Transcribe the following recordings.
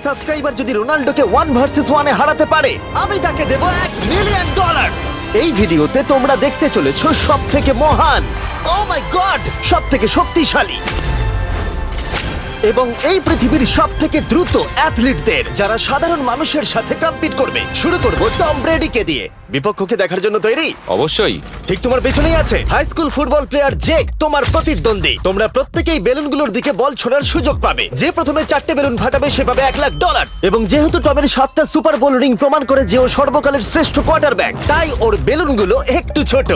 Subscriber যদি রোনাল্ডোকে 1 versus 1 এ হারাতে পারে আমি তাকে দেব $1 মিলিয়ন। এই ভিডিওতে তোমরা দেখতে চলেছো সবথেকে মহান, ও মাই গড, সবথেকে শক্তিশালী এবং এই পৃথিবীর সবথেকে দ্রুত অ্যাথলিটদের যারা সাধারণ মানুষের সাথে কম্পিট করবে। শুরু করব টম ব্রেডিকে দিয়ে। বিপক্ষকে দেখার জন্য তৈরি? অবশ্যই। ঠিক তোমার পেছনেই আছে high school football player Jake, তোমার প্রতিদ্বন্দ্বী। তোমরা প্রত্যেকেই বেলুনগুলোর দিকে বল ছোড়ার সুযোগ পাবে। যে প্রথমে 4টে বেলুন ফাটাবে সে পাবে $1,00,000। এবং যেহেতু টমের 7টা সুপার বোল রিং প্রমাণ করে যে ও সর্বকালের শ্রেষ্ঠ কোয়ার্টারব্যাক, তাই ওর বেলুনগুলো একটু ছোট।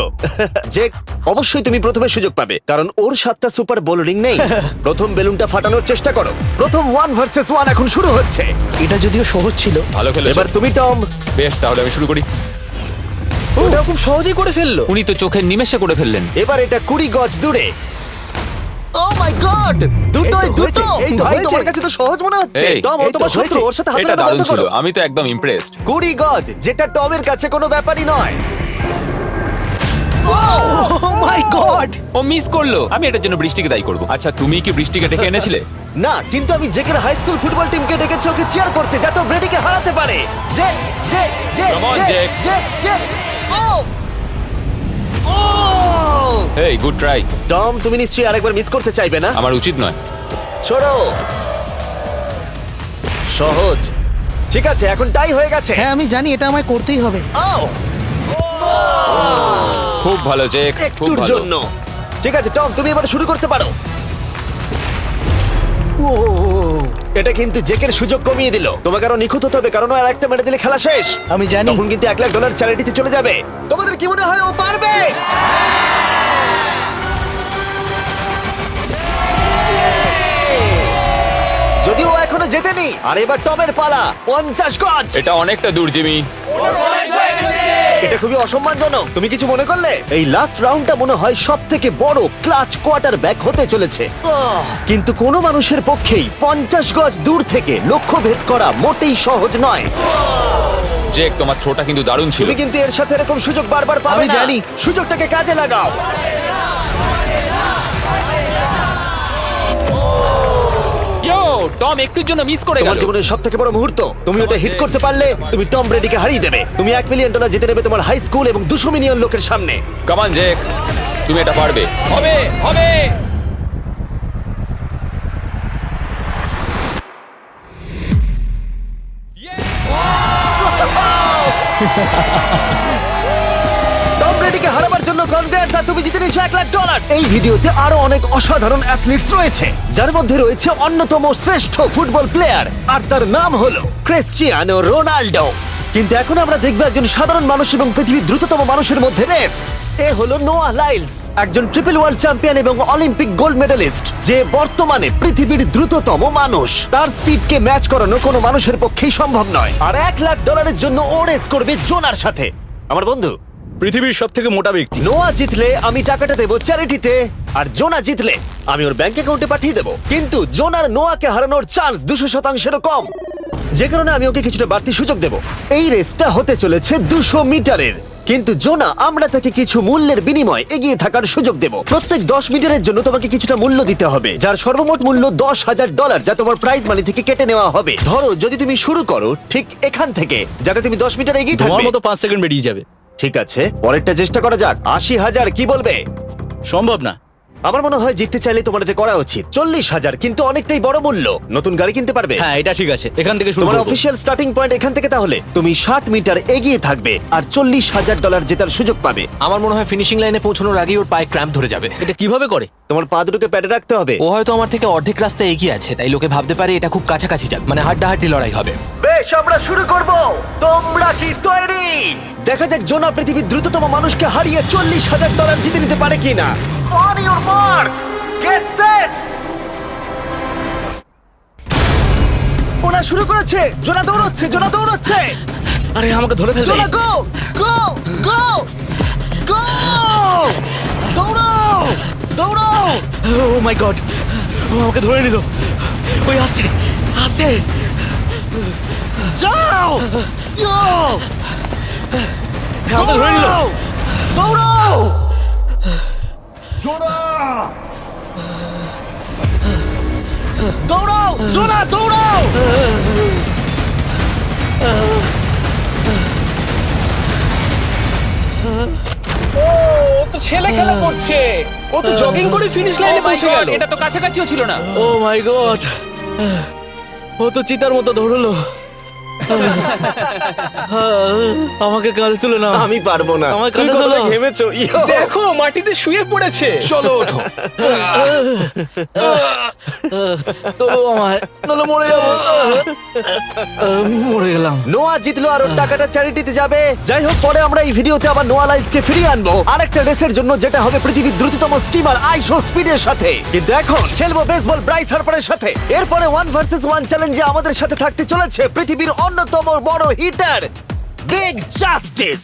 জেক, অবশ্যই তুমি প্রথমে সুযোগ পাবে কারণ ওর 7টা সুপার বোল রিং নেই। প্রথম বেলুনটা ফাটানোর চেষ্টা করো। প্রথম 1 ভার্সেস 1 এখন শুরু হচ্ছে। এটা যদিও সহজ ছিল। ভালো খেলেছো। এবার তুমি টম। বেশ, তাহলে আমি শুরু করি। ওটা খুব সহজেই করে ফেললো। উনি তো চোখের নিমেষে করে ফেললেন। এবার এটা 20 গজ দূরে। ও মাই গড, দুটোই এই তো দুটো। হয়েছে, এই তো ভাই হয়েছে। তোমার কাছে তো সহজ মনে হচ্ছে। এই, টম, ও এই তো তোমার শত্রু, হয়েছে। ওর সাথে হাত এটা মেলানো দারুণ বন্ধ ছিল, করো। আমি তো একদম ইমপ্রেসড। 20 গজ, যেটা টমের কাছে কোনো ব্যাপারই নয়। ও মাই গড! ও মিস করলো। আমি এটার জন্য বৃষ্টিকে দায়ী করব। আচ্ছা, তুমি কি বৃষ্টিকে ডেকে এনেছিলে? না, কিন্তু আমি জেকের হাই স্কুল ফুটবল টিমকে ডেকেছি ওকে চিয়ার করতে যাতে ও ব্রেডিকে হারাতে পারে। যে যে যে Come on, যে Jake. যে যে ও ও এই, গুড ট্রাই। টম, তুমি নিশ্চয়ই আরেকবার মিস করতে চাইবে না? আমার উচিত নয়। ছোড়ো। সহজ। ঠিক আছে, এখন টাই হয়ে গেছে। হ্যাঁ, আমি জানি এটা আমায় করতেই হবে। ও খুব ভালো জেক, খুব একটুর ভালো। জন্য। ঠিক আছে টম, তুমি এবার শুরু করতে পারো। ও, এটা কিন্তু জেকের সুযোগ কমিয়ে দিল। তোমাকে আরো নিখুঁত হতে হবে কারণ ও আর একটা মেরে দিলে খেলা শেষ। আমি জানি। তখন কিন্তু $1,00,000 চ্যারিটিতে চলে যাবে। তোমাদের কি মনে হয় ও পারবে? যদিও ও এখনো জেতেনি। আর এবার টমের পালা। 50 গজ। এটা অনেকটা দূর, জিমি। এটা খুবই অসম্মানজনক। তুমি কিছু মনে করলে? এই লাস্ট রাউন্ডটা মনে হয় সবথেকে বড় ক্লাচ কোয়ার্টারব্যাক হতে চলেছে। কিন্তু কোনো মানুষের পক্ষেই 50 গজ দূর থেকে লক্ষ্য ভেদ করা মোটেই সহজ নয়। জেক, তোমার থ্রোটা কিন্তু দারুণ ছিল। তুমি কিন্তু এর সাথে এরকম সুযোগ বারবার পাবে আমি না। জানি। সুযোগটাকে কাজে লাগাও। ইয়ো, টম একটুর জন্য মিস করে তোমার গেল। জীবনের সবথেকে বড় মুহূর্ত। তুমি ওটা হিট করতে পারলে তুমি টম ব্রেডিকে হারিয়ে দেবে। তুমি $1 মিলিয়ন জিতে নেবে তোমার হাই স্কুল এবং 200 মিলিয়ন লোকের সামনে। কাম অন জেক, তুমি এটা পারবে। হবে, হবে। টম ব্রেডিকে হারাবার জন্য কনগ্রেস, আর তুমি জিতে নিয়েছো $1,00,000। এই ভিডিওতে আরো অনেক অসাধারণ অ্যাথলিটস রয়েছে যার মধ্যে রয়েছে অন্যতম শ্রেষ্ঠ ফুটবল প্লেয়ার আর তার নাম হলো ক্রিশ্চিয়ানো রোনাল্ডো। কিন্তু এখন আমরা দেখব একজন সাধারণ মানুষ এবং পৃথিবীর দ্রুততম মানুষের মধ্যে রেস। এ হলো নোয়াহ লাইলস, একজন ট্রিপল ওয়ার্ল্ড চ্যাম্পিয়ন এবং অলিম্পিক গোল্ড মেডালিস্ট, যে বর্তমানে পৃথিবীর দ্রুততম মানুষ। তার স্পিডকে ম্যাচ করানো কোনো মানুষের পক্ষেই সম্ভব নয়। আর $1,00,000 জন্য ও রেস করবে জোনার সাথে, আমার বন্ধু। পৃথিবীর সব থেকে মোটা ব্যক্তি। নোয়া জিতলে আমি টাকাটা দেবো চ্যারিটিতে, আর জোনা জিতলে আমি ওর ব্যাংক অ্যাকাউন্টে পাঠিয়ে দেবো। কিন্তু জোনার নোয়াকে হারানোর চান্স 200%-এরও কম, যে কারণে আমি ওকে কিছুটা বাড়তি সুযোগ দেবো। এই রেসটা হতে চলেছে 200 মিটারের। কিন্তু জোনা, আমরা তাকে কিছু মূল্যের বিনিময়ে এগিয়ে থাকার সুযোগ দেব। প্রত্যেক 10 মিটারের জন্য তোমাকে কিছুটা মূল্য দিতে হবে, যার সর্বমোট মূল্য $10,000, যা তোমার প্রাইজ মানি থেকে কেটে নেওয়া হবে। ধরো যদি তুমি শুরু করো ঠিক এখান থেকে, যাতে তুমি 10 মিটার এগিয়ে তোমার থাকবে। মতো 5 সেকেন্ড বেরিয়ে যাবে। ঠিক আছে, পরেরটা চেষ্টা করা যাক। 80,000, কি বলবে? সম্ভব না। আমার মনে হয় জিততে চাইলে তোমার এটা করা উচিত। 40,000 কিন্তু অনেকটাই বড় মূল্য। নতুন গাড়ি কিনতে পারবে। হ্যাঁ, এটা ঠিক আছে, এখান থেকে শুরু তোমার করব। অফিসিয়াল স্টার্টিং পয়েন্ট এখান থেকে। তাহলে তুমি 60 মিটার এগিয়ে থাকবে আর $40,000 জেতার সুযোগ পাবে। আমার মনে হয় ফিনিশিং লাইনে পৌঁছানোর আগেই ওর পায়ে ক্র্যাম্প ধরে যাবে। এটা কিভাবে করে? তোমার পা দুটোকে প্যাডে রাখতে হবে। ও হয়তো আমার থেকে অর্ধেক রাস্তা এগিয়ে আছে, তাই লোকে ভাবতে পারে এটা খুব কাছাকাছি যাবে, মানে হাড্ডাহাড্ডি লড়াই হবে। বেশ, আমরা শুরু করব। তোমরা কি তৈরি? দেখা যাক জোনা পৃথিবীর দ্রুততম মানুষকে হারিয়ে $40,000 জিতে নিতে পারে কিনা। On your mark, get set. ওরা শুরু করেছে। জোনা দৌড়চ্ছে, জোনা দৌড়চ্ছে। আরে আমাকে ধরে ফেলবে। জোনা গো গো গো গো! দৌড়াও দৌড়াও! ও মাই গড, ও আমাকে ধরে নিল। ওই আসছে, আসছে। যাও! ইয়ো! আমাকে ধরে নিল। দৌড়াও! দৌড়াও! জোনা দৌড়াও! তো ছেলে খেলা করছে, ও তো জগিং করে ফিনিশ লাইনে Oh my পৌঁছে God, গেল। এটা তো কাছাকাছিও ছিল না। ও মাই গড, ও তো চিতার মতো ধরলো। আমাকে কাঁধে তুলে নাও। আমি পারবো না। আমার তুমি কাঁধে কতটা তোলো। ঘেমেছো ইয়ো। দেখো মাটিতে শুয়ে পড়েছে। চলো ওঠো। তো আমায় নলে মরে যাবো। মরে গেলাম। নোয়া জিতলো আর ওর টাকাটা চ্যারিটিতে যাবে। যাই হোক, পরে আমরা এই ভিডিওতে আবার নোয়া লাইফকে ফিরিয়ে আনবো আরেকটা রেসের জন্য, যেটা হবে পৃথিবীর দ্রুততম স্টিমার আইশো স্পিডের সাথে। কিন্তু এখন খেলবো বেসবল ব্রাইস হার্পারের সাথে। এরপরে 1 ভার্সেস 1 চ্যালেঞ্জে আমাদের সাথে থাকতে চলেছে পৃথিবীর অন্যতম বড় হিটার বিগ জাস্টিস।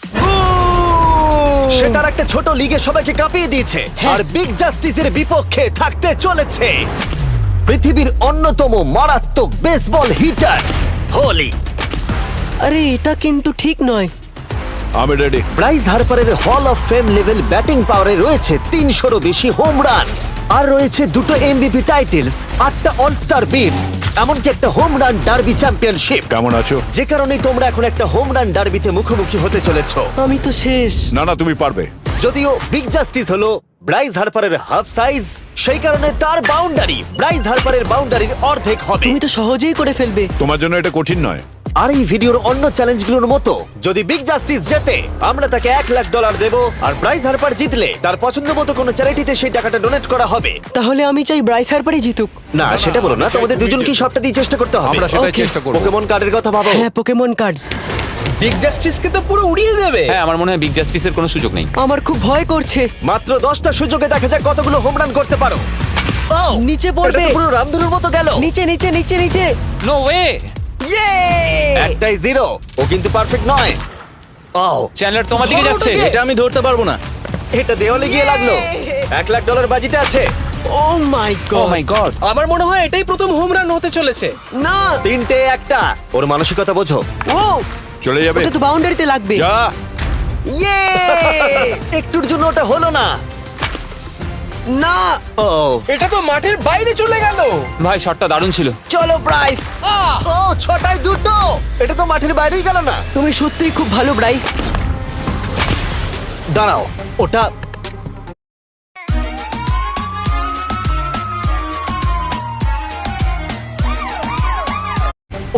সে তার একটা ছোট লিগে সবাইকে কাঁপিয়ে দিয়েছে, আর বিগ জাস্টিসের বিপক্ষে থাকতে চলেছে পৃথিবীর অন্যতম মারাত্মক বেসবল হিটার হোলি। আরে এটা কিন্তু ঠিক নয়। আমি ready. Bryce হার্পারের hall of fame level batting পাওয়ারে রয়েছে 300-রও বেশি হোম রান, আর রয়েছে 2টো এমভিপি টাইটেলস, 8টা অলস্টার বিটস, এমনকি একটা হোম রান ডার্বি চ্যাম্পিয়নশিপ। কেমন আছো? যে কারণে তোমরা এখন একটা হোম রান ডার্বিতে মুখোমুখি হতে চলেছো। আমি তো শেষ। না না, তুমি পারবে। যদিও বিগ জাস্টিস হলো ব্রাইস হার্পারের হাফ সাইজ, সেই কারণে তার বাউন্ডারি ব্রাইস হার্পারের বাউন্ডারির অর্ধেক হবে। তুমি তো সহজেই করে ফেলবে। তোমার জন্য এটা কঠিন নয়। আর এই ভিডিওর অন্য চ্যালেঞ্জগুলোর মতো যদি বিগ জাস্টিস জেতে আমরা তাকে $1,00,000 দেব, আর ব্রাইস হার্পার জিতলে তার পছন্দ মতো কোনো চ্যারিটিতে সেই টাকাটা ডোনেট করা হবে। তাহলে আমি চাই ব্রাইস হার্পারই জিতুক। না, সেটা বলো না, তোমাদের দুজনকেই সবটা দিয়ে চেষ্টা করতে হবে। আমরা সেটাই Okay. চেষ্টা করব। পোকেমন কার্ডের কথা ভাবো। হ্যাঁ, পোকেমন কার্ডস। বিগ জাস্টিসকে তো পুরো উড়িয়ে দেবে। হ্যাঁ, আমার মনে হয় বিগ জাস্টিসের কোনো সুযোগ নেই। আমার খুব ভয় করছে। মাত্র 10টা সুযোগে দেখা যাক কতগুলো হোম রান করতে পারো। ও, নিচে এটা পড়বে। তো পুরো রামধনুর মতো গেল। নিচে নিচে নিচে নিচে। No way. ইয়ে! একটাই জিরো, ও কিন্তু পারফেক্ট নয়। ও, চ্যানেলার তোমার দিকে যাচ্ছে। এটা আমি ধরতে পারবো না। এটা দেওয়ালে গিয়ে লাগলো। $1,00,000 বাজিতে আছে। ও মাই ও গড। মাই গড। আমার মনে হয় এটাই প্রথম হোম রান হতে চলেছে। না। 3টে একটা। ওর মানসিকতা বোঝো। ও, চলে যাবে। ওটা তো বাউন্ডারিতে লাগবে। যা। ইয়ে! একটুর জন্য ওটা হলো না। না। ও, এটা তো মাঠের বাইরে চলে গেল। ভাই শটটা দারুণ ছিল। চলো ব্রাইস। ও, 6টায় 2টো। এটা তো মাঠের বাইরেই গেল না। তুমি সত্যিই খুব ভালো ব্রাইস। দাঁড়াও, ওটা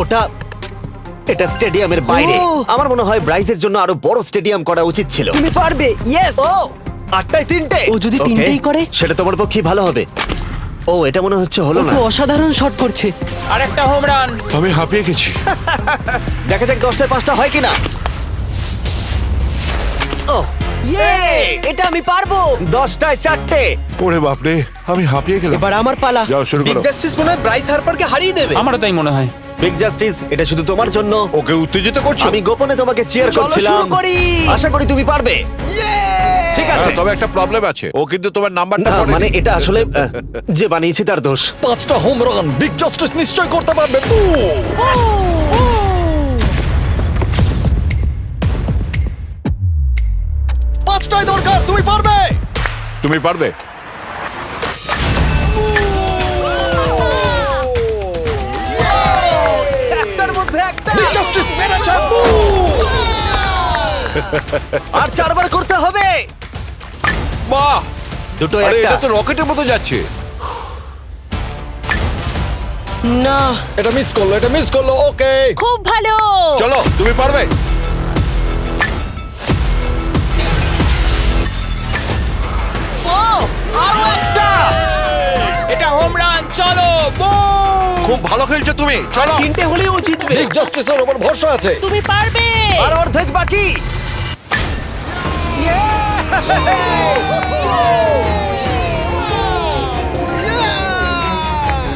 ওটা এটা স্টেডিয়ামের বাইরে। ও। আমার মনে হয় ব্রাইজের জন্য আরো বড় স্টেডিয়াম করা উচিত ছিল। তুমি পারবে। ইয়েস। ও, 8টায় 3টে। ও যদি Okay, তিনটেই করে? সেটা তোমার পক্ষে ভালো হবে। ও, এটা মনে হচ্ছে হলো ও না। তো অসাধারণ শট করছে। আর একটা হোম রান। আমি হাঁপিয়ে গেছি। দেখা যাক 10টায় 5টা হয় কিনা। ও, ইয়ে! এটা আমি পারবো। 10টায় 4টে। ওরে বাপরে, আমি হাঁপিয়ে গেলাম। এবার আমার পালা। যাও শুরু বিগ করো। জাস্টিস মনে হয় ব্রাইস হার্পারকে হারিয়ে দেবে। আমারও তাই মনে হয়। বিগ জাস্টিস, এটা শুধু তোমার জন্য। ওকে উত্তেজিত করছো? আমি গোপনে তোমাকে চিয়ার চলো করছিলাম। শুরু করি। আশা করি তুমি পারবে। ঠিক আছে। হ্যাঁ, তবে একটা প্রবলেম আছে, ও কিন্তু তোমার নাম্বারটা না, মানে এটা আসলে যে বানিয়েছে তার দোষ। 5টা হোম রান বিগ জাস্টিস নিশ্চয় করতে পারবে। 5টাই দরকার, তুমি পারবে। তুমি পারবে। একটার মধ্যে একটা। আর 4বার করতে হবে। বাহ, দুটো আরে একটা। এটা তো রকেটের মতো যাচ্ছে। না। এটা মিস করলো। ওকে, খুব ভালো। চলো তুমি পারবে। ও, আরো একটা। এটা হোম রান। চলো boom! খুব ভালো খেলছো তুমি, চলো। 3টে হলেও ও জিতবে। বিগ জাস্টিসের উপর ভরসা আছে। তুমি পারবে। আর অর্ধেক বাকি। Yeah!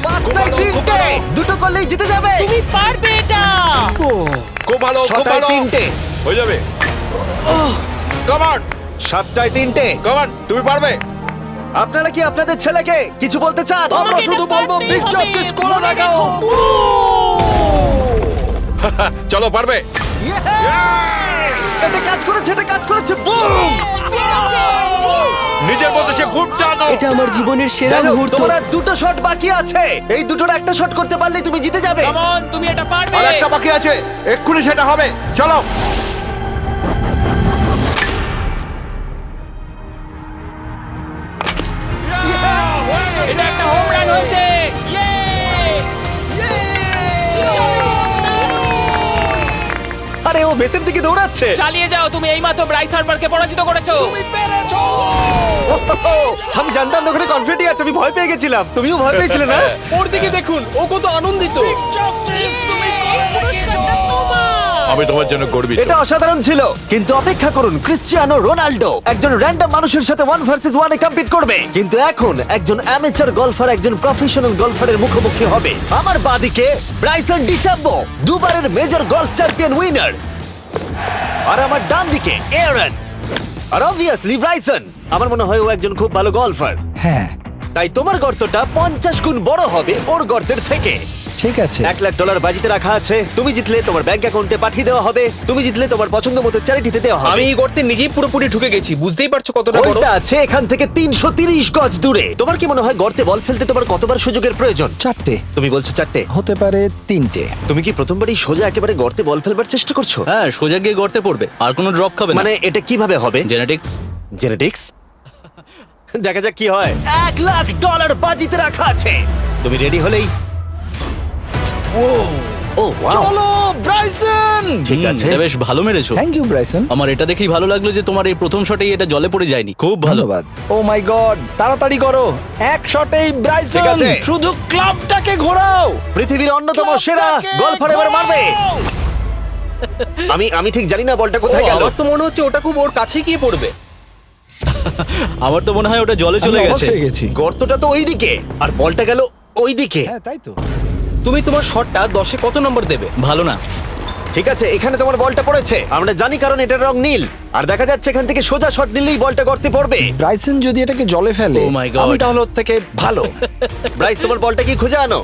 5টায় 3টে। দুটো করলেই জিতে যাবে। তুমি পারবে এটা। খুব ভালো, খুব 6টায় ভালো। 3টে। হয়ে যাবে। কাম অন, 7টায় 3টে। কাম অন, তুমি পারবে। আপনারা কি আপনাদের ছেলেকে কিছু বলতে চান? আমরা শুধু বলবো বিগ জাস্টিস করে লাগাও। চলো পারবে। Yeah! এটা কাজ করেছে, এটা কাজ করেছে। বুম! নিজের মতো সে খুব টানো। এটা আমার জীবনের সেরা যাই হোক, মুহূর্ত। তোমার আর 2টো শট বাকি আছে। এই দুটোর একটা শট করতে পারলেই তুমি জিতে যাবে। কাম অন, তুমি এটা পারবে। আর একটা বাকি আছে, এক্ষুনি সেটা হবে। চলো। আরে ও বেসের দিকে দৌড়াচ্ছে। চালিয়ে যাও, তুমি এইমাত্র ব্রাইস হার্বারকে পরাজিত করেছো। আমি জানতাম না ওখানে কনফিডেন্ট আছে, আমি ভয় পেয়ে গেছিলাম। তুমিও ভয় পেয়েছিলে না? ওর দিকে দেখুন, ও কত আনন্দিত। আমি তোমার জন্য গর্বিত। এটা অসাধারণ ছিল, কিন্তু অপেক্ষা করুন, ক্রিশ্চিয়ানো রোনাল্ডো একজন র্যান্ডম মানুষের সাথে 1 ভার্সেস 1 এ কম্পিট করবে, কিন্তু এখন একজন অ্যামেচার গলফার একজন প্রফেশনাল গলফারের মুখোমুখি হবে। আমার বাদিকে ব্রাইসন ডিচাম্বো, দুবারের মেজর গলফ চ্যাম্পিয়ন উইনার, আর আমার ডান দিকে এরন। আর অবভিয়াসলি ব্রাইসন, আমার মনে হয় ও একজন খুব ভালো গলফার। হ্যাঁ তাই তোমার গর্তটা 50 গুণ বড় হবে ওর গর্তের থেকে। ঠিক আছে। $1,00,000 বাজিতে রাখা আছে। তুমি জিতলে তোমার ব্যাংক অ্যাকাউন্টে পাঠিয়ে দেওয়া হবে, তুমি জিতলে তোমার পছন্দ মতো চ্যারিটিতে দেওয়া হবে। আমি এই গর্তে নিজেই পুরোপুরি ঢুকে গেছি, বুঝতেই পারছো কতটা বড়। ওটা আছে এখান থেকে 330 গজ দূরে। তোমার কি মনে হয় গর্তে বল ফেলতে তোমার কতবার সুযোগের প্রয়োজন? 4টে তুমি বলছো 4টে, হতে পারে 3টে। তুমি কি প্রথমবারই সোজা একেবারে গর্তে বল ফেলবার চেষ্টা করছো? হ্যাঁ, সোজা গিয়ে গর্তে পড়বে, আর কোনো ড্রপ খাবে না। মানে এটা কিভাবে হবে? জেনেটিক্স। জেনেটিক্স? দেখা যাক কি হয়। $1,00,000 বাজিতে রাখা আছে। তুমি রেডি হলেই ও ওয়াও, চলো ব্রাইসন। ঠিক আছে। এটা বেশ ভালো মেরেছো। Thank you Bryson. আমার এটা দেখেই ভালো লাগলো যে তোমার এই প্রথম শটেই এটা জলে পড়ে যায়নি। খুব ভালো। ধন্যবাদ। ও মাই গড, তাড়াতাড়ি করো, এক শটেই ব্রাইসন। ঠিক আছে। শুধু ক্লাবটাকে ঘোরাও। পৃথিবীর অন্যতম সেরা গলফার এবার মারবে। আমি ঠিক জানি না বলটা কোথায় গেল। আমার তো মনে হচ্ছে ওটা খুব ওর কাছে গিয়ে পড়বে। আমার তো মনে হয় ওটা জলে চলে আমি অবাক গেছে। হয়ে গেছি। গর্তটা তো ওইদিকে আর বলটা গেল ওইদিকে। হ্যাঁ তাই তো। তুমি তোমার শটটা 10-এ কত নম্বর দেবে? ভালো না। ঠিক আছে, এখানে তোমার বলটা পড়েছে, আমরা জানি কারণ এটার রং নীল। আর দেখা যাচ্ছে এখান থেকে সোজা শট নিলেই বলটা গর্তে পড়বে। ব্রাইসন যদি এটাকে জলে ফেলে, Oh my God. আমি তাহলে ওর থেকে ভালো। ব্রাইস, তোমার বলটা কি খুঁজে আনো।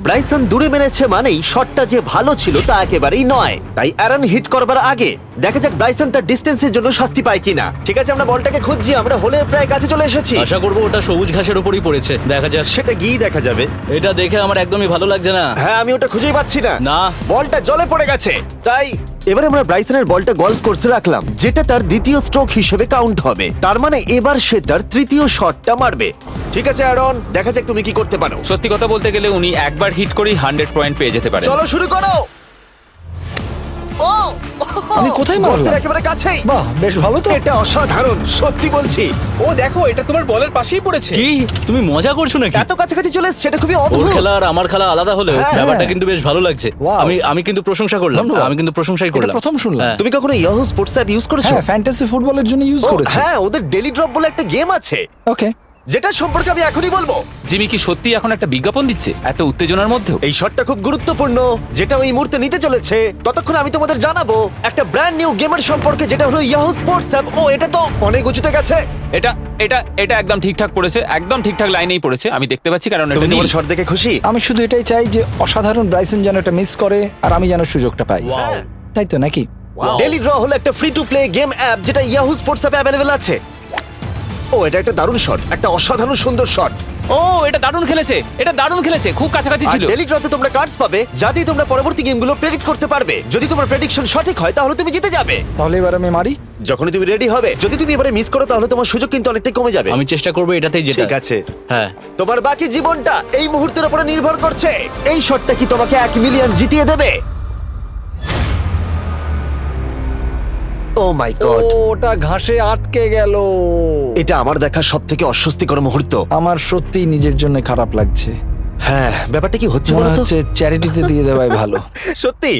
ব্রাইসন দূরে মেরেছে মানেই শটটা যে ভালো ছিল তা একেবারেই নয়। তাই অ্যারন হিট করবার আগে দেখা যাক ব্রাইসন তার ডিস্টেন্সের জন্য শাস্তি পায় কিনা। ঠিক আছে, আমরা বলটাকে খুঁজছি, আমরা হোলের প্রায় কাছে চলে এসেছি। আশা করবো ওটা সবুজ ঘাসের উপরই পড়েছে। দেখা যাক। সেটা গিয়ে দেখা যাবে। এটা দেখে আমার একদমই ভালো লাগছে না। হ্যাঁ, আমি ওটা খুঁজেই পাচ্ছি না। না। বলটা জলে পড়ে গেছে। তাই এবারে আমরা ব্রাইসনের বলটা গলফ কোর্সে রাখলাম, যেটা তার দ্বিতীয় স্ট্রোক হিসেবে কাউন্ট হবে। তার মানে এবার সে তার তৃতীয় শটটা মারবে। ঠিক আছে অ্যারন, দেখা যাক তুমি কি করতে পারো। সত্যি কথা বলতে গেলে উনি একবার হিট করেই 100 পয়েন্ট পেয়ে যেতে পারেন। চলো শুরু করো। ও আমি কোথায় মারলাম? গর্তের একেবারে কাছেই। বাহ, বেশ ভালো তো। এটা অসাধারণ, সত্যি বলছি। ও দেখো, এটা তোমার বলের পাশেই পড়েছে। কি তুমি মজা করছো নাকি? এত কাছাকাছি চলে এসেছে, এটা খুবই ওর অদ্ভুত। খেলা আর আমার খেলা আলাদা হলেও হ্যাঁ, ব্যাপারটা হ্যাঁ। কিন্তু বেশ ভালো লাগছে। Wow. আমি কিন্তু প্রশংসা করলাম। ধন্যবাদ। আমি কিন্তু প্রশংসাই এটা করলাম। প্রথম শুনলাম। হ্যাঁ। তুমি কখনো ইয়াহু স্পোর্টস অ্যাপ ইউজ করেছো? হ্যাঁ, ফ্যান্টাসি ফুটবলের জন্য ইউজ ও, করেছি। হ্যাঁ, ওদের ডেলি ড্রপ বলে একটা গেম আছে, ওকে। যেটা সম্পর্কে আমি এখনই বলবো। জিমি কি সত্যি এখন একটা বিজ্ঞাপন দিচ্ছে এত উত্তেজনার মধ্যেও? এই শটটা খুব গুরুত্বপূর্ণ, যেটা ওই মুহূর্তে নিতে চলেছে। ততক্ষণ আমি তোমাদের জানাবো একটা ব্র্যান্ড নিউ গেমের সম্পর্কে, যেটা হলো ইয়াহু স্পোর্টস অ্যাপ। ও, এটা তো অনেক উঁচুতে গেছে। এটা এটা এটা একদম ঠিকঠাক পড়েছে, একদম ঠিকঠাক লাইনেই পড়েছে। আমি দেখতে পাচ্ছি কারণ তুমি এটা নীল। তোমার শট দেখে খুশি? আমি শুধু এটাই চাই যে অসাধারণ ব্রাইসন যেন এটা মিস করে আর আমি যেন সুযোগটা পাই। হ্যাঁ। তাই তো নাকি? ডেলি ড্র হলো একটা free to play game app, যেটা ইয়াহু স্পোর্টস অ্যাপে অ্যাভেলেবল আছে। ও, এটা একটা দারুণ শট, একটা অসাধারণ সুন্দর শট। ও, এটা দারুণ খেলেছে, এটা দারুণ খেলেছে, খুব কাছাকাছি আর ছিল। ডেলি ড্রতে তোমরা কার্ডস পাবে, যা দিয়ে তোমরা পরবর্তী গেমগুলো প্রেডিক্ট করতে পারবে। যদি তোমার প্রেডিকশন সঠিক হয় তাহলে তুমি জিতে যাবে। তাহলে এবার আমি মারি। যখনই তুমি রেডি হবে, যদি তুমি এবারে মিস করো তাহলে তোমার সুযোগ কিন্তু অনেকটাই কমে যাবে। আমি চেষ্টা করবো এটাতেই যেটা। ঠিক আছে, হ্যাঁ। তোমার বাকি জীবনটা এই মুহূর্তের উপরে নির্ভর করছে। এই শটটা কি তোমাকে 1 মিলিয়ন জিতিয়ে দেবে? ও মাই গড, ওটা ঘাসে আটকে গেল। এটা আমার দেখা সবথেকে অস্বস্তিকর মুহূর্ত। আমার সত্যি নিজের জন্য খারাপ লাগছে। হ্যাঁ, ব্যাপারটা কি হচ্ছে মনে বলো তো? হচ্ছে চ্যারিটিতে দিয়ে দেওয়াই ভালো। সত্যি।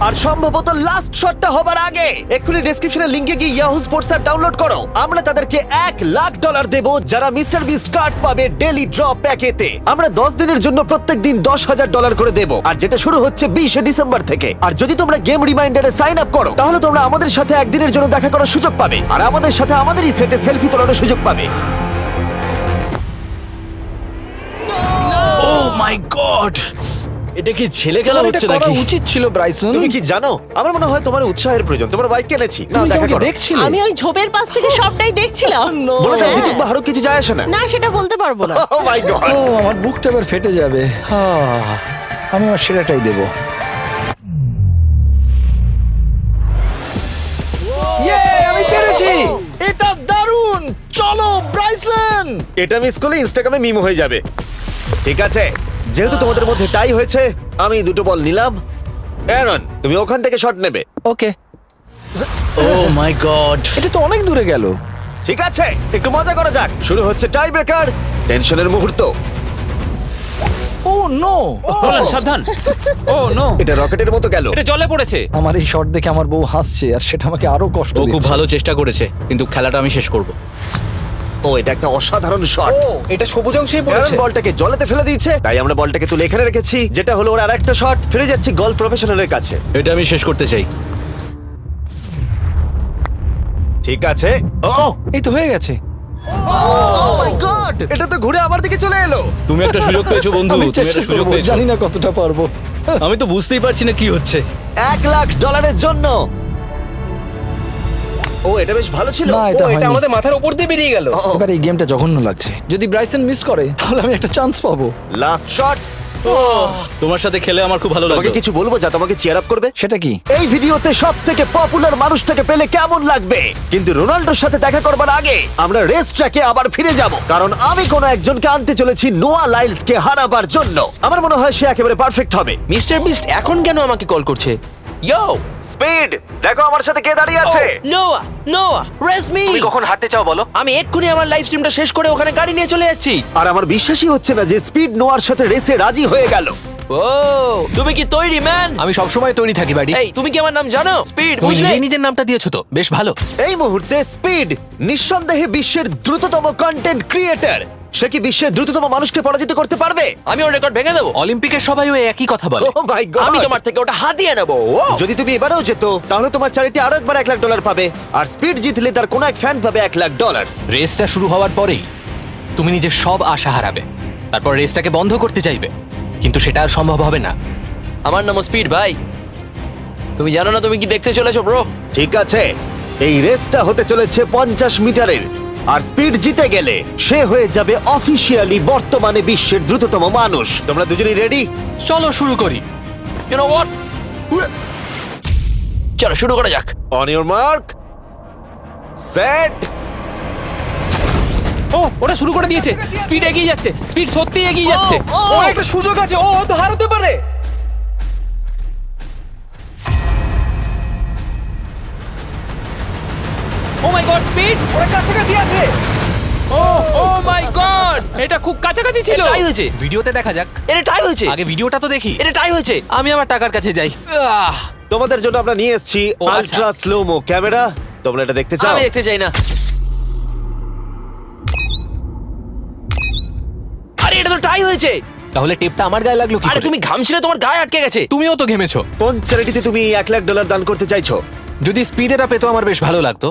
আর সম্ভবত লাস্ট শটটা হবার আগে এক্ষুনি ডেসক্রিপশনের লিংকে গিয়ে ইয়াহু স্পোর্টস অ্যাপ ডাউনলোড করো। আমরা তাদেরকে $1,00,000 দেব যারা মিস্টার বিস্ট কার্ড পাবে ডেলি ড্র প্যাকেতে। আমরা 10 দিনের জন্য প্রত্যেক দিন $10,000 করে দেব, আর যেটা শুরু হচ্ছে 20 ডিসেম্বর থেকে। আর যদি তোমরা গেম রিমাইন্ডারে সাইন আপ করো তাহলে তোমরা আমাদের সাথে একদিনের জন্য দেখা করার সুযোগ পাবে, আর আমাদের সাথে আমাদেরই সেটে সেলফি তোলার সুযোগ পাবে। ও মাই গড, এটা কি ছেলে খেলা তোমার হচ্ছে এটা করা নাকি? উচিত ছিল ব্রাইসন। তুমি কি জানো, আমার মনে হয় তোমার উৎসাহের প্রয়োজন। তোমার বাইক কিনেছি, না তুমি কি দেখা আমাকে করো। দেখছিলে? আমি ওই ঝোপের পাশ থেকে সবটাই দেখছিলাম। বলে দাও হ্যাঁ। জিতুক বা হারুক, কিছু যায় আসে না। না, সেটা বলতে পারবো না। ও মাই গড, ও, আমার বুকটা এবার ফেটে যাবে। আমি আমার সেরাটাই দেব। আমি পেরেছি। এটা দারুণ। চলো ব্রাইসন। এটা মিস করলে ইনস্টাগ্রামে মিম হয়ে যাবে। ঠিক আছে, যেহেতু তোমাদের মধ্যে টাই হয়েছে, আমি 2টো বল নিলাম অ্যারন, তুমি ওখান থেকে শট নেবে। ওকে, ও মাই গড। এটা তো অনেক দূরে গেল। ঠিক আছে, একটু মজা করা যাক। শুরু হচ্ছে টাই ব্রেকার, টেনশনের মুহূর্ত। ও নো, নোলান সাবধান। ও নো, এটা রকেটের মতো গেল। এটা জলে পড়েছে। আমার এই শট দেখে আমার বউ হাসছে আর সেটা আমাকে আরো কষ্ট ও খুব দিচ্ছে। ভালো চেষ্টা করেছে, কিন্তু খেলাটা আমি শেষ করব। ও, এটা একটা অসাধারণ শট। ও এটা সবুজ অংশেই অ্যারন পড়েছে। বলটাকে জলেতে ফেলে দিয়েছে, তাই আমরা বলটাকে তুলে এখানে রেখেছি, যেটা হলো ওর আরেকটা শট। ফিরে যাচ্ছি গলফ প্রফেশনালের কাছে। এটা আমি শেষ করতে চাই। ঠিক আছে। ও এই তো হয়ে গেছে। মাই গড, এটা তো ঘুরে আমার দিকে চলে এলো। তুমি একটা সুযোগ পেয়েছো বন্ধু, আমি তুমি চেষ্টা একটা সুযোগ করবো, পেয়েছো। জানি না কতটা পারবো। আমি তো বুঝতেই পারছি না কি হচ্ছে। $1,00,000 জন্য। ও, এটা বেশ ভালো ছিল। না, ও এটা এটা হয়নি। আমাদের মাথার উপর দিয়ে বেরিয়ে গেল। ও, এবার এই গেমটা জঘন্য লাগছে। যদি ব্রাইসন মিস করে তাহলে আমি একটা চান্স পাবো। Last shot. তোমার সাথে খেলে আমার খুব ভালো তোমাকে লাগলো। কিছু বলবো যা তোমাকে চিয়ার আপ করবে? সেটা কি? এই ভিডিওতে সব থেকে পপুলার মানুষটাকে পেলে কেমন লাগবে? কিন্তু রোনাল্ডোর সাথে দেখা করবার আগে আমরা রেস ট্র্যাকে আবার ফিরে যাব, কারণ আমি কোন একজনকে আনতে চলেছি নোয়া লাইলসকে হারাবার জন্য। আমার মনে হয় সে একেবারে পারফেক্ট হবে। মিস্টার বিস্ট এখন কেন আমাকে কল করছে? ইয়ো, স্পিড, দেখো আমার সাথে কে দাঁড়িয়ে আছে। নোয়া, নোয়া, রেস মি। তুমি কখন হাঁটতে চাও বলো? আমি এক্ষুনি আমার লাইভ স্ট্রিমটা শেষ করে ওখানে গাড়ি নিয়ে চলে যাচ্ছি। আর আমার বিশ্বাসই হচ্ছে না যে স্পিড নোয়ার সাথে রেসে রাজি হয়ে গেল। ও, তুমি কি তৈরি ম্যান? আমি সব সময় তৈরি থাকি বাড়ি। এই, তুমি কি আমার নাম জানো? স্পিড, তুমি নিজেই নিজের নামটা দিয়েছো তো, বেশ ভালো। এই মুহূর্তে স্পিড নিঃসন্দেহে বিশ্বের দ্রুততম কন্টেন্ট ক্রিয়েটর। সে কি বিশ্বের দ্রুততম মানুষকে পরাজিত করতে পারবে? আমি ওর রেকর্ড ভেঙে দেবো। অলিম্পিকের সবাই ওই একই কথা বলে। Oh my God! আমি তোমার থেকে ওটা হাতিয়ে নেবো। যদি তুমি এবারেও যেত তাহলে তোমার চ্যারিটি আরো একবার $1,00,000 পাবে, আর স্পিড জিতলে তার কোনো এক ফ্যান পাবে $1,00,000। রেসটা শুরু হওয়ার পরেই তুমি নিজের সব আশা হারাবে, তারপর রেসটাকে বন্ধ করতে চাইবে, কিন্তু সেটা আর সম্ভব হবে না। আমার নাম স্পিড ভাই, তুমি জানো না তুমি কি দেখতে চলেছো ব্রো? ঠিক আছে, এই রেসটা হতে চলেছে 50 মিটারের, আর স্পিড জিতে গেলে সে হয়ে যাবে অফিসিয়ালি বর্তমানে বিশ্বের দ্রুততম মানুষ। তোমরা দুজনেই রেডি? চলো শুরু করি। ইউ নো হোয়াট, চলো শুরু করা যাক। On your mark, set. ও, ওটা শুরু করে দিয়েছে। স্পিড এগিয়ে যাচ্ছে, স্পিড সত্যি এগিয়ে যাচ্ছে। ও একটা সুযোগ আছে, ও হয়তো হারাতে পারে। ও মাই গড, স্পিড! ওরা কাছাকাছি আছে। ও, ও মাই গড, এটা খুব কাছাকাছি ছিল। টাই হয়েছে, ভিডিওতে দেখা যাক। এটা টাই হয়েছে, আগে ভিডিওটা তো দেখি। এটা টাই হয়েছে, আমি আমার টাকার কাছে যাই। তোমাদের জন্য আমরা নিয়ে এসেছি ও, আচ্ছা। Ultra slomo camera. তোমরা এটা দেখতে চাও? আমি দেখতে চাই না। আরে এটা তো টাই হয়েছে। তাহলে টেপটা আমার গায়ে লাগলো কি? আরে তুমি ঘামছিলে, তোমার গায়ে আটকে গেছে। তুমিও তো ঘেমেছো। কোন চ্যারিটিতে তুমি $1,00,000 দান করতে চাইছো? যদি স্পিড এটা পেতো আমার বেশ ভালো লাগতো,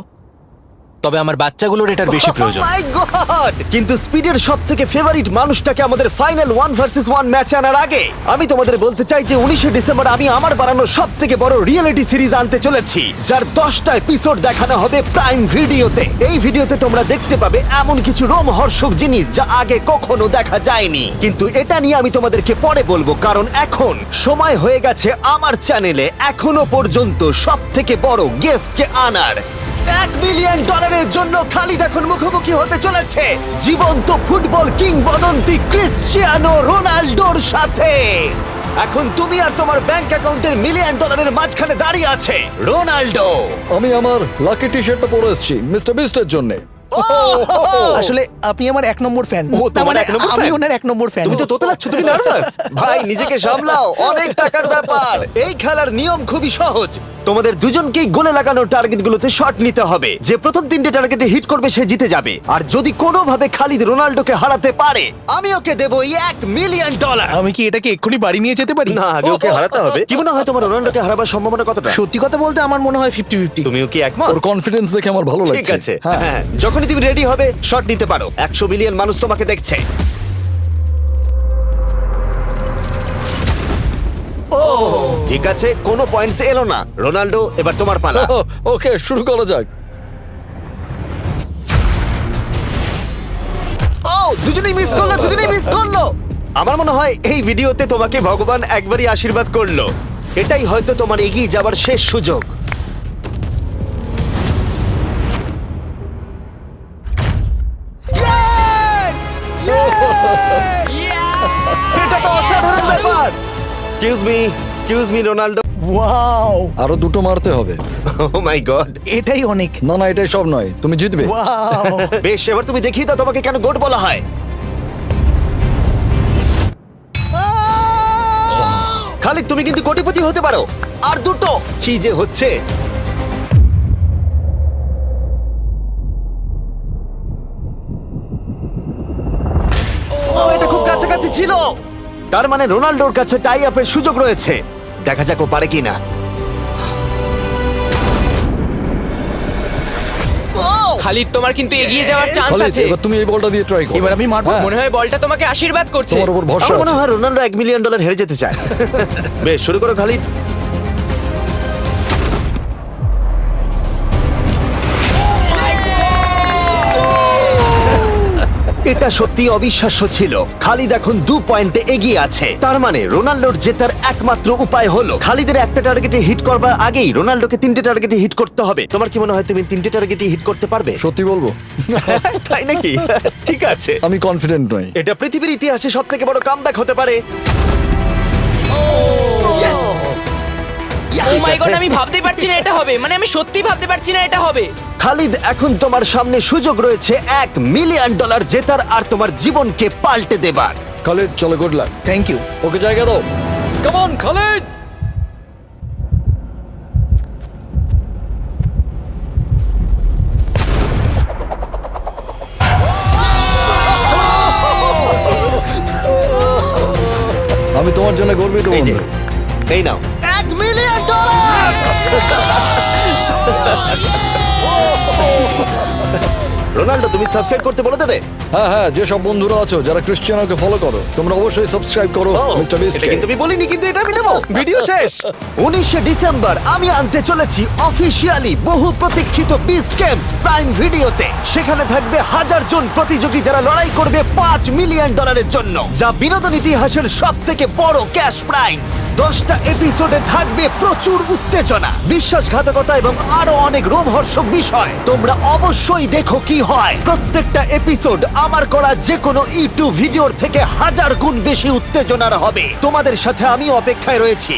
তবে আমার বাচ্চাগুলোর এটার বেশি প্রয়োজন। Oh my God! কিন্তু স্পিডের সবথেকে ফেভারিট মানুষটাকে আমাদের ফাইনাল 1 ভার্সেস 1 ম্যাচে আনার আগে আমি তোমাদের বলতে চাই যে 19শে ডিসেম্বর আমি আমার বানানো সবথেকে বড় রিয়েলিটি সিরিজ আনতে চলেছি, যার 10টা এপিসোড দেখানো হবে প্রাইম ভিডিওতে। এই ভিডিওতে তোমরা দেখতে পাবে এমন কিছু রোমহর্ষক জিনিস যা আগে কখনো দেখা যায়নি, কিন্তু এটা নিয়ে আমি তোমাদেরকে পরে বলবো, কারণ এখন সময় হয়ে গেছে আমার চ্যানেলে এখনো পর্যন্ত সবথেকে বড় গেস্টকে আনার। $1 মিলিয়ন জন্য খালিদ এখন মুখোমুখি হতে চলেছে জীবন্ত ফুটবল কিংবদন্তি ক্রিশ্চিয়ানো রোনাল্ডোর সাথে। এখন তুমি আর তোমার ব্যাংক অ্যাকাউন্টের $1 মিলিয়ন মাঝখানে দাঁড়িয়ে আছে রোনাল্ডো। আমি আমার লাকি টি শার্টটা পরে এসেছি মিস্টার বিস্টের জন্য। আসলে আপনি আমার 1 নম্বর ফ্যান। ও, তোমার এক নম্বর আমি fan? ওনার 1 নম্বর ফ্যান। তুমি তো তোতলাচ্ছ, তুমি নার্ভাস? ভাই নিজেকে সামলাও, অনেক টাকার ব্যাপার। এই খেলার নিয়ম খুবই সহজ। তোমাদের দুজনকেই গোলে লাগানো টার্গেটগুলোতে শট নিতে হবে। যে প্রথম 3টে টার্গেটে হিট করবে সে জিতে যাবে। আর যদি কোনোভাবে খালিদ রোনাল্ডোকে হারাতে পারে আমি ওকে দেবো $1 মিলিয়ন। আমি কি এটাকে এক্ষুনি বাড়ি নিয়ে যেতে পারি? না, আগে ওকে হারাতে হবে। কি মনে হয় তোমার রোনাল্ডোকে হারাবার সম্ভাবনা কতটা? সত্যি কথা বলতে আমার মনে হয় 50-50। তুমিও কি একমত? ওর কনফিডেন্স দেখে আমার ভালো লাগছে। ঠিক আছে, হ্যাঁ, যখনই তুমি রেডি হবে শট নিতে পারো। 100 মিলিয়ন মানুষ তোমাকে দেখছে। ও ঠিক আছে, কোনো পয়েন্টস এলো না। রোনাল্ডো, এবার তোমার পালা। ওকে, শুরু করা যাক। ও, দুজনেই মিস করলো, দুজনেই মিস করলো। আমার মনে হয় এই ভিডিওতে তোমাকে ভগবান একবারই আশীর্বাদ করলো। এটাই হয়তো তোমার এগিয়ে যাবার শেষ সুযোগ। এটা তো অসাধারণ ব্যাপার। Excuse me, excuse me Ronaldo. Wow, আরো দুটো মারতে হবে। ও মাই গড। এটাই অনেক। না না, এটাই সব নয়, তুমি জিতবে। ওয়াও, বেশ, এবার তুমি দেখিয়ে দাও তোমাকে কেন গোট বলা হয়। খালিদ, তুমি কিন্তু কোটিপতি হতে পারো। আর দুটো। কি যে হচ্ছে। ও, এটা খুব কাছাকাছি ছিল। তার মানে রোনাল্ডোর কাছে টাই আপের সুযোগ রয়েছে। দেখা যাক ও পারে কিনা। খালিদ, তোমার কিন্তু এগিয়ে যাওয়ার চান্স খালিদ, আছে। এবার তুমি এই বলটা দিয়ে ট্রাই করো। এবার আমি মারবো। হ্যাঁ, মনে হয় বলটা তোমাকে আশীর্বাদ করছে। তোমার উপর ভরসা আমার মনে আছে। হয় রোনাল্ডো $1 মিলিয়ন হেরে যেতে চায়। বেশ, শুরু করো খালিদ। এটা সত্যি অবিশ্বাস্য ছিল। খালিদ এখন 2 পয়েন্টে এগিয়ে আছে। তার মানে রোনাল্ডোর জেতার একমাত্র উপায় হলো খালিদের একটা টার্গেটে হিট করবার আগেই রোনাল্ডোকে 3টে টার্গেটে হিট করতে হবে। তোমার কি মনে হয় তুমি 3টে টার্গেটে হিট করতে পারবে? সত্যি বলবো, তাই নাকি? ঠিক আছে। আমি কনফিডেন্ট নই। এটা পৃথিবীর ইতিহাসে সবথেকে বড় কামব্যাক হতে পারে। ও মাই গড, আমি ভাবতেই পারছি না এটা হবে। মানে আমি সত্যি ভাবতে পারছি না এটা হবে। খালিদ, এখন তোমার সামনে সুযোগ রয়েছে $1 মিলিয়ন জেতার আর তোমার জীবনকে পাল্টে দেবার। খালিদ, চলো, গুড লাক। Thank you. ওকে জায়গা দাও। Come on Khalid. আমি তোমার জন্য গর্বিত এই যে, বন্ধু। এই নাও $1 মিলিয়ন। রোনাল্ডো, তুমি সাবস্ক্রাইব করতে বলে দেবে? হ্যাঁ হ্যাঁ, যে সব বন্ধুরা আছো যারা ক্রিশ্চিয়ানোকে ফলো করো, তোমরা অবশ্যই সাবস্ক্রাইব করো ও, মিস্টার বিস্ট। এটা কিন্তু আমি বলিনি, কিন্তু এটা আমি নেবো। ভিডিও শেষ। 19শে ডিসেম্বর আমি আনতে চলেছি অফিসিয়ালি বহু প্রতীক্ষিত বিস্ট গেমস প্রাইম ভিডিওতে। সেখানে থাকবে 1000 জন প্রতিযোগী যারা লড়াই করবে $5 মিলিয়ন জন্য, যা বিনোদন ইতিহাসের সবথেকে বড় ক্যাশ প্রাইজ। 10টা এপিসোডে থাকবে প্রচুর উত্তেজনা, বিশ্বাসঘাতকতা এবং আরো অনেক রোমহর্ষক বিষয়। তোমরা অবশ্যই দেখো কি হয়। প্রত্যেকটা এপিসোড আমার করা যে কোনো ইউটিউব ভিডিওর থেকে 1000 গুণ বেশি উত্তেজনার হবে। তোমাদের সাথে আমি অপেক্ষায় রয়েছি।